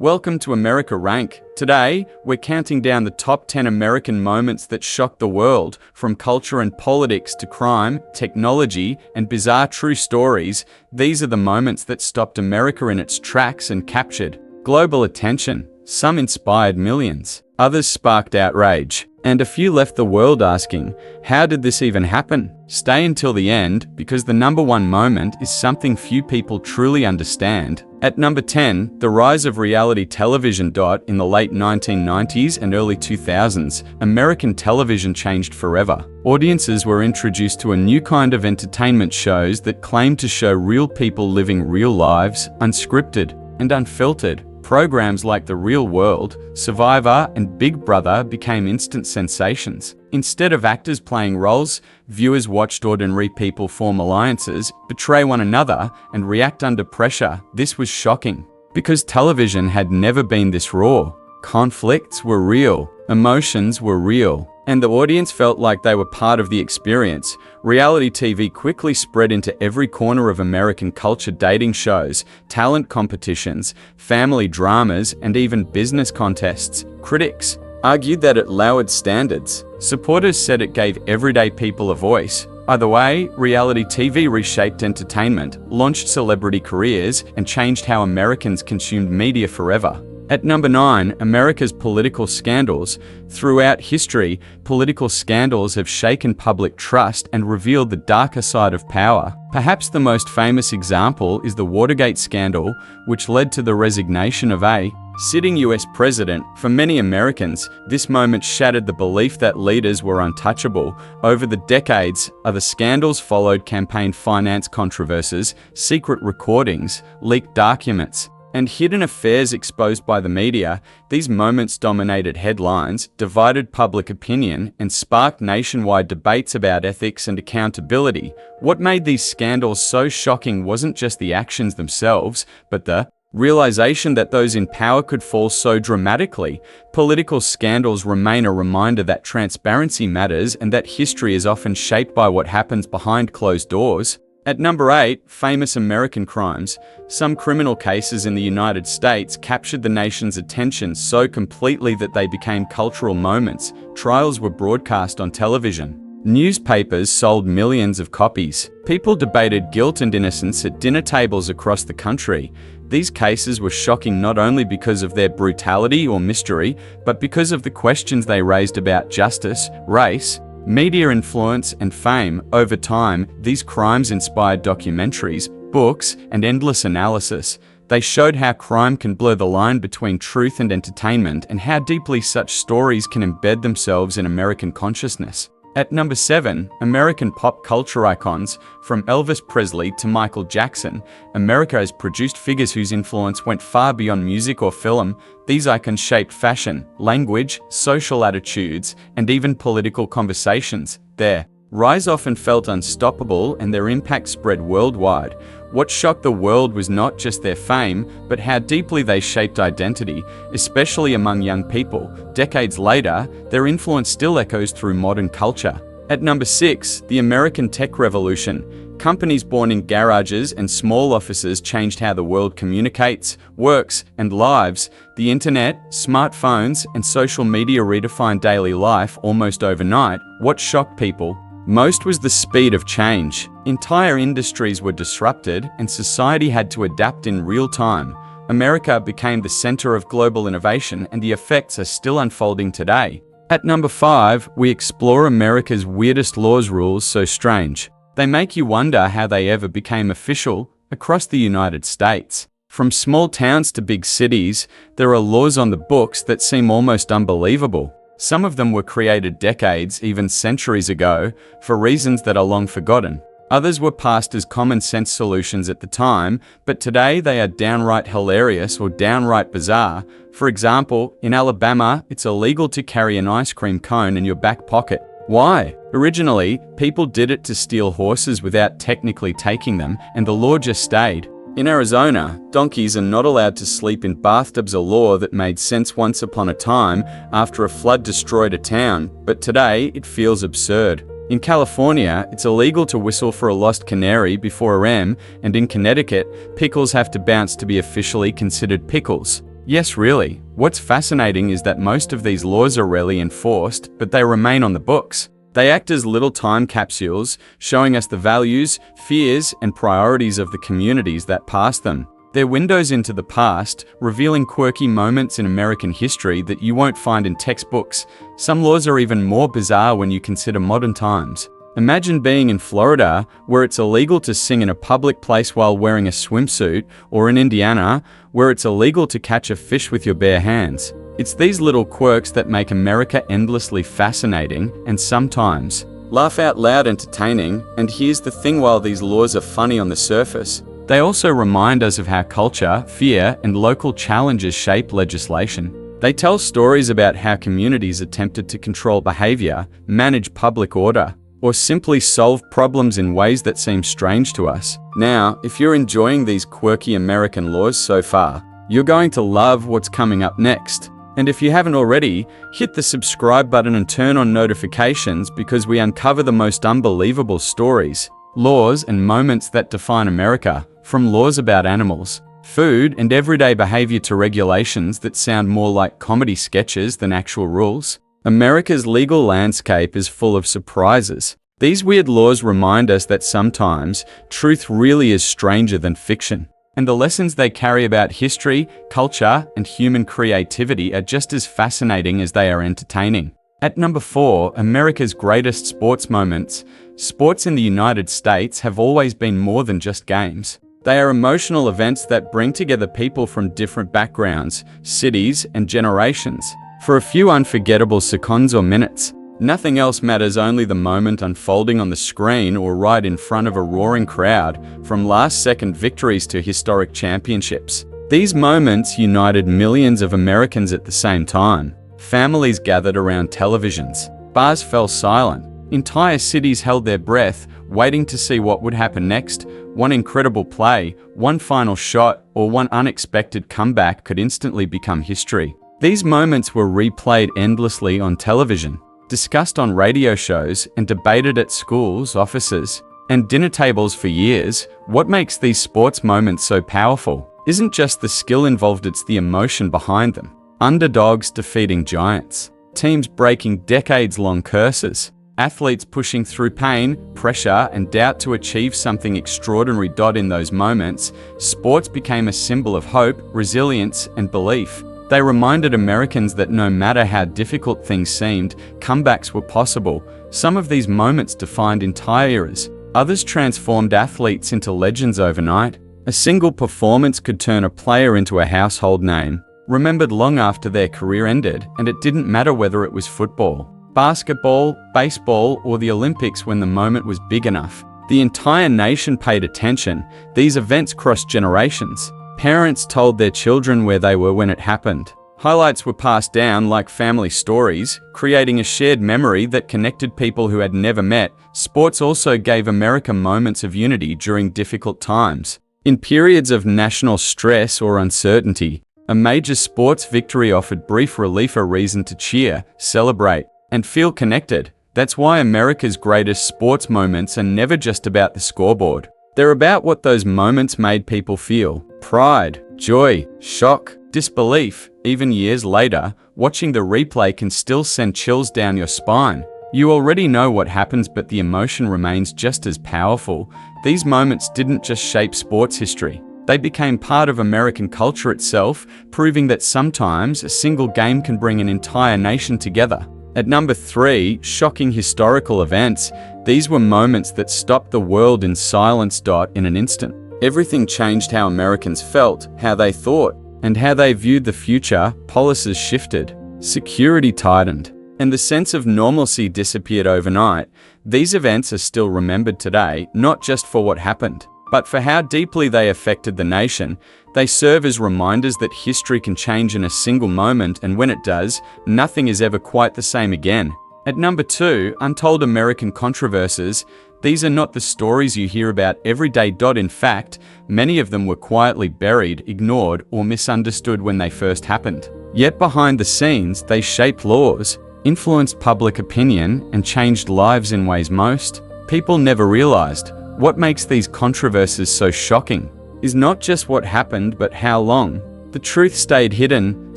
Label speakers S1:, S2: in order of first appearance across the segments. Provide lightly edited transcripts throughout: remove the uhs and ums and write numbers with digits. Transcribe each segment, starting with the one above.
S1: Welcome to America Rank. Today, we're counting down the top 10 American moments that shocked the world, from culture and politics to crime, technology, and bizarre true stories. These are the moments that stopped America in its tracks and captured global attention. Some inspired millions, others sparked outrage, and a few left the world asking, how did this even happen? Stay until the end, because the number one moment is something few people truly understand. At number 10, the rise of reality television. In the late 1990s and early 2000s, American television changed forever. Audiences were introduced to a new kind of entertainment shows that claimed to show real people living real lives, unscripted and unfiltered. Programs like The Real World, Survivor, and Big Brother became instant sensations. Instead of actors playing roles, viewers watched ordinary people form alliances, betray one another, and react under pressure. This was shocking, because television had never been this raw. Conflicts were real, emotions were real, and the audience felt like they were part of the experience. Reality TV quickly spread into every corner of American culture: dating shows, talent competitions, family dramas, and even business contests. Critics argued that it lowered standards. Supporters said it gave everyday people a voice. Either way, reality TV reshaped entertainment, launched celebrity careers, and changed how Americans consumed media forever. At number 9, America's political scandals. Throughout history, political scandals have shaken public trust and revealed the darker side of power. Perhaps the most famous example is the Watergate scandal, which led to the resignation of a sitting US president. For many Americans, this moment shattered the belief that leaders were untouchable. Over the decades, other scandals followed: campaign finance controversies, secret recordings, leaked documents, and hidden affairs exposed by the media. These moments dominated headlines, divided public opinion, and sparked nationwide debates about ethics and accountability. What made these scandals so shocking wasn't just the actions themselves, but the realization that those in power could fall so dramatically. Political scandals remain a reminder that transparency matters and that history is often shaped by what happens behind closed doors. At number 8, famous American crimes. Some criminal cases in the United States captured the nation's attention so completely that they became cultural moments. Trials were broadcast on television. Newspapers sold millions of copies. People debated guilt and innocence at dinner tables across the country. These cases were shocking not only because of their brutality or mystery, but because of the questions they raised about justice, race, media influence, and fame. Over time, these crimes inspired documentaries, books, and endless analysis. They showed how crime can blur the line between truth and entertainment, and how deeply such stories can embed themselves in American consciousness. At number 7, American pop culture icons. From Elvis Presley to Michael Jackson, America has produced figures whose influence went far beyond music or film. These icons shaped fashion, language, social attitudes, and even political conversations. Their rise often felt unstoppable, and their impact spread worldwide. What shocked the world was not just their fame, but how deeply they shaped identity, especially among young people. Decades later, their influence still echoes through modern culture. At number 6, the American tech revolution. Companies born in garages and small offices changed how the world communicates, works, and lives. The internet, smartphones, and social media redefined daily life almost overnight. What shocked people most was the speed of change. Entire industries were disrupted, and society had to adapt in real time. America became the center of global innovation, and the effects are still unfolding today. At number 5, we explore America's weirdest laws. Rules so strange they make you wonder how they ever became official across the United States. From small towns to big cities, there are laws on the books that seem almost unbelievable. Some of them were created decades, even centuries ago, for reasons that are long forgotten. Others were passed as common sense solutions at the time, but today they are downright hilarious or downright bizarre. For example, in Alabama, it's illegal to carry an ice cream cone in your back pocket. Why? Originally, people did it to steal horses without technically taking them, and the law just stayed. In Arizona, donkeys are not allowed to sleep in bathtubs, a law that made sense once upon a time after a flood destroyed a town, but today it feels absurd. In California, it's illegal to whistle for a lost canary before a ram, and in Connecticut, pickles have to bounce to be officially considered pickles. Yes, really. What's fascinating is that most of these laws are rarely enforced, but they remain on the books. They act as little time capsules, showing us the values, fears, and priorities of the communities that pass them. They're windows into the past, revealing quirky moments in American history that you won't find in textbooks. Some laws are even more bizarre when you consider modern times. Imagine being in Florida, where it's illegal to sing in a public place while wearing a swimsuit, or in Indiana, where it's illegal to catch a fish with your bare hands. It's these little quirks that make America endlessly fascinating and sometimes laugh out loud entertaining. And here's the thing, while these laws are funny on the surface, they also remind us of how culture, fear, and local challenges shape legislation. They tell stories about how communities attempted to control behavior, manage public order, or simply solve problems in ways that seem strange to us. Now, if you're enjoying these quirky American laws so far, you're going to love what's coming up next. And if you haven't already, hit the subscribe button and turn on notifications, because we uncover the most unbelievable stories, laws, and moments that define America, from laws about animals, food, and everyday behavior to regulations that sound more like comedy sketches than actual rules. America's legal landscape is full of surprises. These weird laws remind us that sometimes truth really is stranger than fiction. And the lessons they carry about history, culture, and human creativity are just as fascinating as they are entertaining. At number 4, America's greatest sports moments. Sports in the United States have always been more than just games. They are emotional events that bring together people from different backgrounds, cities, and generations. For a few unforgettable seconds or minutes, nothing else matters, only the moment unfolding on the screen or right in front of a roaring crowd, from last-second victories to historic championships. These moments united millions of Americans at the same time. Families gathered around televisions. Bars fell silent. Entire cities held their breath, waiting to see what would happen next. One incredible play, one final shot, or one unexpected comeback could instantly become history. These moments were replayed endlessly on television, discussed on radio shows, and debated at schools, offices, and dinner tables for years. What makes these sports moments so powerful isn't just the skill involved, it's the emotion behind them. Underdogs defeating giants, teams breaking decades-long curses, athletes pushing through pain, pressure, and doubt to achieve something extraordinary. In those moments, sports became a symbol of hope, resilience, and belief. They reminded Americans that no matter how difficult things seemed, comebacks were possible. Some of these moments defined entire eras. Others transformed athletes into legends overnight. A single performance could turn a player into a household name, remembered long after their career ended, and it didn't matter whether it was football, basketball, baseball, or the Olympics. When the moment was big enough, the entire nation paid attention. These events crossed generations. Parents told their children where they were when it happened. Highlights were passed down like family stories, creating a shared memory that connected people who had never met. Sports also gave America moments of unity during difficult times. In periods of national stress or uncertainty, a major sports victory offered brief relief, a reason to cheer, celebrate, and feel connected. That's why America's greatest sports moments are never just about the scoreboard. They're about what those moments made people feel. Pride, joy, shock, disbelief. Even years later, watching the replay can still send chills down your spine. You already know what happens, but the emotion remains just as powerful. These moments didn't just shape sports history. They became part of American culture itself, proving that sometimes a single game can bring an entire nation together. At number 3, shocking historical events. These were moments that stopped the world in silence. In an instant, everything changed. How Americans felt, how they thought, and how they viewed the future. Policies shifted, security tightened, and the sense of normalcy disappeared overnight. These events are still remembered today, not just for what happened, but for how deeply they affected the nation. They serve as reminders that history can change in a single moment, and when it does, nothing is ever quite the same again. At number 2, untold American controversies. These are not the stories you hear about every day. In fact, many of them were quietly buried, ignored, or misunderstood when they first happened. Yet behind the scenes, they shaped laws, influenced public opinion, and changed lives in ways most people never realized. What makes these controversies so shocking is not just what happened, but how long The truth stayed hidden,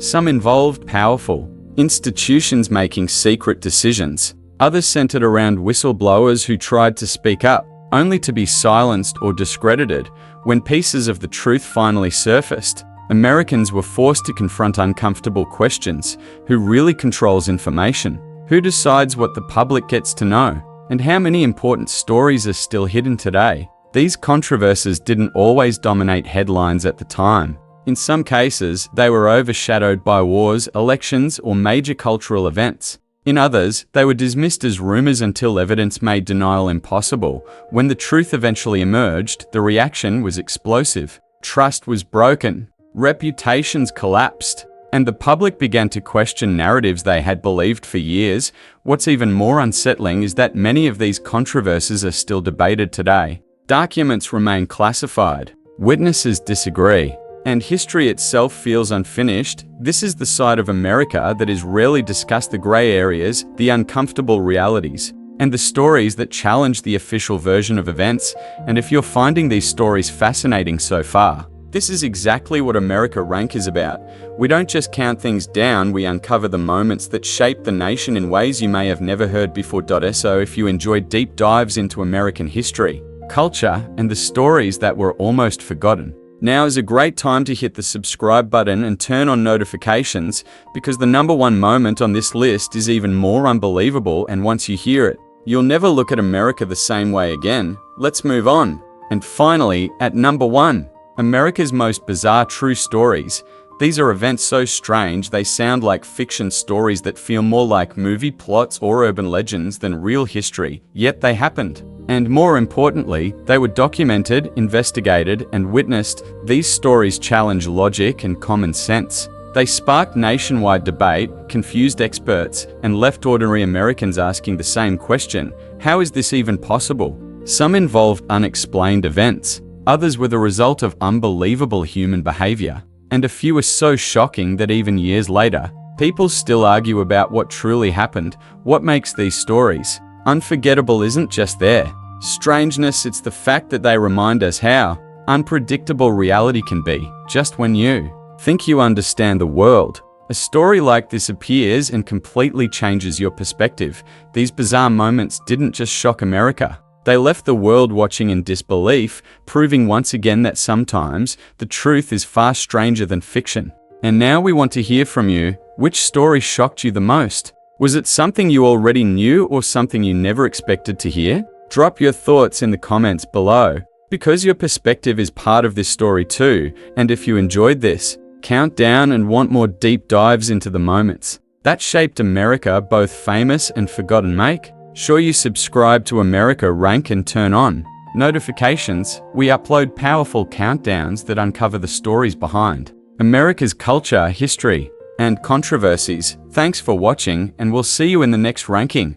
S1: some involved powerful institutions making secret decisions. Others centered around whistleblowers who tried to speak up, only to be silenced or discredited. When pieces of the truth finally surfaced, Americans were forced to confront uncomfortable questions. Who really controls information? Who decides what the public gets to know? And how many important stories are still hidden today? These controversies didn't always dominate headlines at the time. In some cases, they were overshadowed by wars, elections, or major cultural events. In others, they were dismissed as rumors until evidence made denial impossible. When the truth eventually emerged, the reaction was explosive. Trust was broken, reputations collapsed, and the public began to question narratives they had believed for years. What's even more unsettling is that many of these controversies are still debated today. Documents remain classified, witnesses disagree, and history itself feels unfinished. This is the side of America that is rarely discussed: the gray areas, the uncomfortable realities, and the stories that challenge the official version of events. And if you're finding these stories fascinating so far, this is exactly what America Rank is about. We don't just count things down, we uncover the moments that shaped the nation in ways you may have never heard before. So if you enjoy deep dives into American history, culture, and the stories that were almost forgotten, now is a great time to hit the subscribe button and turn on notifications, because the #1 moment on this list is even more unbelievable, and once you hear it, you'll never look at America the same way again. Let's move on. And finally, at #1, America's most bizarre true stories. These are events so strange they sound like fiction stories that feel more like movie plots or urban legends than real history, yet they happened. And more importantly, they were documented, investigated, and witnessed. These stories challenge logic and common sense. They sparked nationwide debate, confused experts, and left ordinary Americans asking the same question: how is this even possible? Some involved unexplained events. Others were the result of unbelievable human behavior. And a few are so shocking that even years later, people still argue about what truly happened. What makes these stories unforgettable isn't just their strangeness, it's the fact that they remind us how unpredictable reality can be. Just when you think you understand the world, a story like this appears and completely changes your perspective. These bizarre moments didn't just shock America. They left the world watching in disbelief, proving once again that sometimes the truth is far stranger than fiction. And now we want to hear from you. Which story shocked you the most? Was it something you already knew or something you never expected to hear? Drop your thoughts in the comments below, because your perspective is part of this story too. And if you enjoyed this countdown and want more deep dives into the moments that shaped America, both famous and forgotten, make sure you subscribe to America Rank and turn on notifications. We upload powerful countdowns that uncover the stories behind America's culture, history, and controversies. Thanks for watching, and we'll see you in the next ranking.